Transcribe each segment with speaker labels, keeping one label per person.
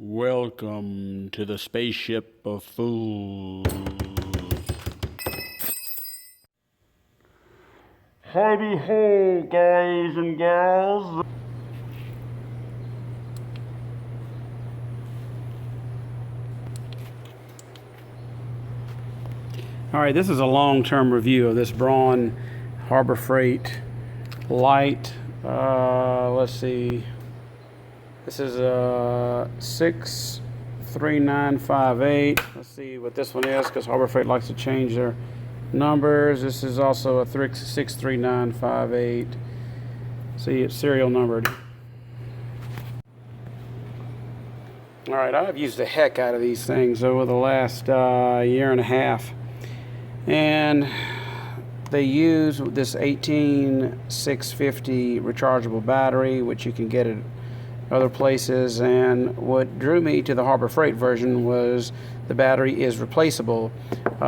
Speaker 1: Welcome to the spaceship of fools. Howdy ho, guys and gals. All right, this is a long-term review of this Braun Harbor Freight light. Let's see. This is a 63958. Let's see what this one is, because Harbor Freight likes to change their numbers. This is also a 63958. See, it's serial numbered. All right, I've used the heck out of these things over the last year and a half. And they use this 18650 rechargeable battery, which you can get at other places. And what drew me to the Harbor Freight version was the battery is replaceable.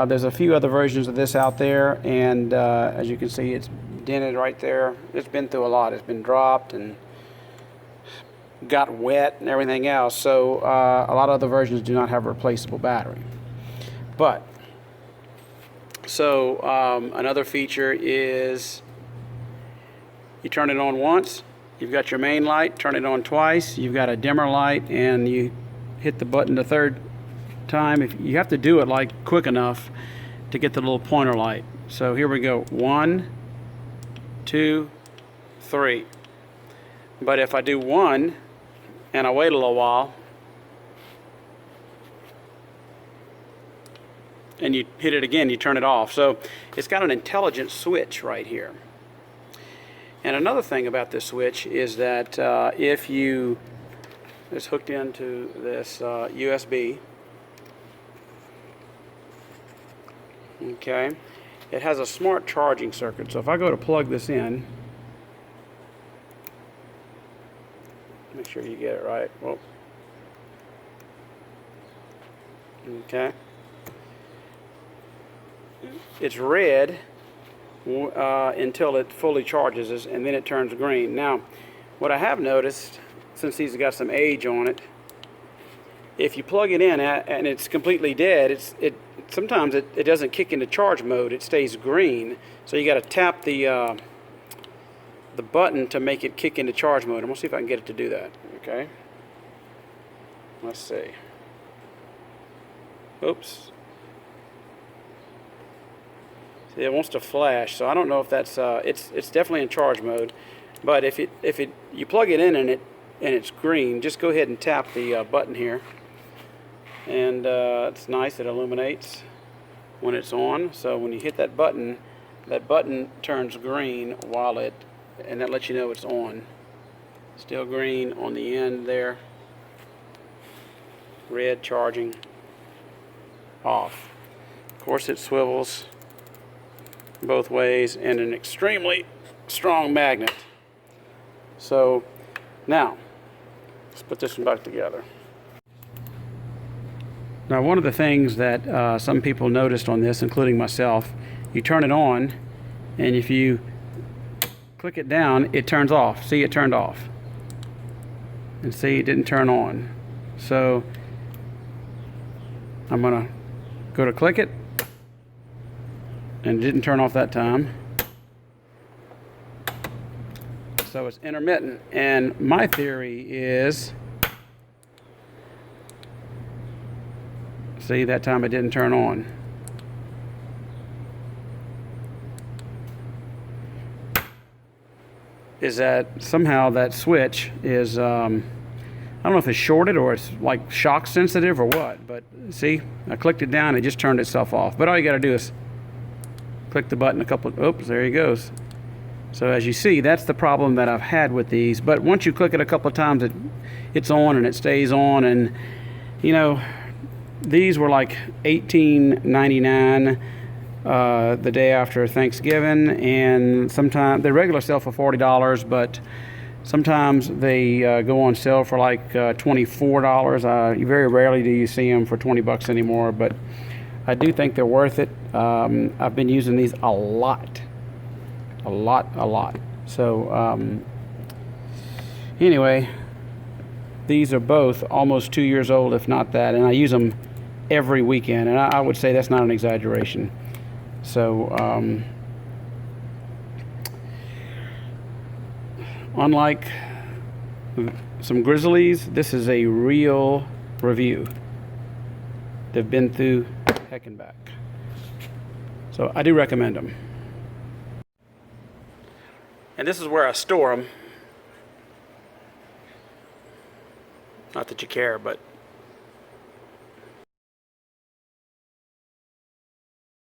Speaker 1: There's a few other versions of this out there, and as you can see, it's dented right there. It's been through a lot. It's been dropped and got wet and everything else. So a lot of other versions do not have a replaceable battery. But so another feature is you turn it on once, you've got your main light, turn it on twice, you've got a dimmer light, and you hit the button the third time. If you have to do it like quick enough to get the little pointer light. So here we go, 1, 2, 3. But if I do 1 and I wait a little while, and you hit it again, you turn it off. So it's got an intelligent switch right here. And another thing about this switch is that if you, it's hooked into this USB. Okay, it has a smart charging circuit. So if I go to plug this in, make sure you get it right. Well, okay. It's red until it fully charges, and then it turns green. Now, what I have noticed, since these have got some age on it, if you plug it in and it's completely dead, sometimes it doesn't kick into charge mode. It stays green. So you got to tap the button to make it kick into charge mode. I'm gonna see if I can get it to do that. Okay. Let's see. Oops. It wants to flash, so I don't know if that's it's definitely in charge mode. But if you plug it in and it's green, just go ahead and tap the button here, and it's nice. It illuminates when it's on. So when you hit that button turns green and that lets you know it's on. Still green on the end there. Red charging. Off. Of course, it swivels both ways, and an extremely strong magnet. So now let's put this one back together. Now, one of the things that some people noticed on this, including myself, you turn it on, and if you click it down, it turns off. See, it turned off, and see, it didn't turn on. So I'm gonna go to click it, and it didn't turn off that time. So it's intermittent. And my theory is, see, that time it didn't turn on. Is that somehow that switch is, I don't know if it's shorted or it's like shock sensitive or what, but see, I clicked it down, it just turned itself off. But all you gotta do is click the button oops, there he goes. So as you see, that's the problem that I've had with these. But once you click it a couple of times, it's on and it stays on. And you know, these were like $18.99 the day after Thanksgiving, and sometimes they regular sell for $40, but sometimes they go on sale for like $24. Very rarely do you see them for 20 bucks anymore, but I do think they're worth it. I've been using these a lot. So anyway, These are both almost 2 years old, if not that, and I use them every weekend, and I would say that's not an exaggeration. So unlike some Grizzlies, this is a real review. They've been through heck and back. So I do recommend them. And this is where I store them. Not that you care, but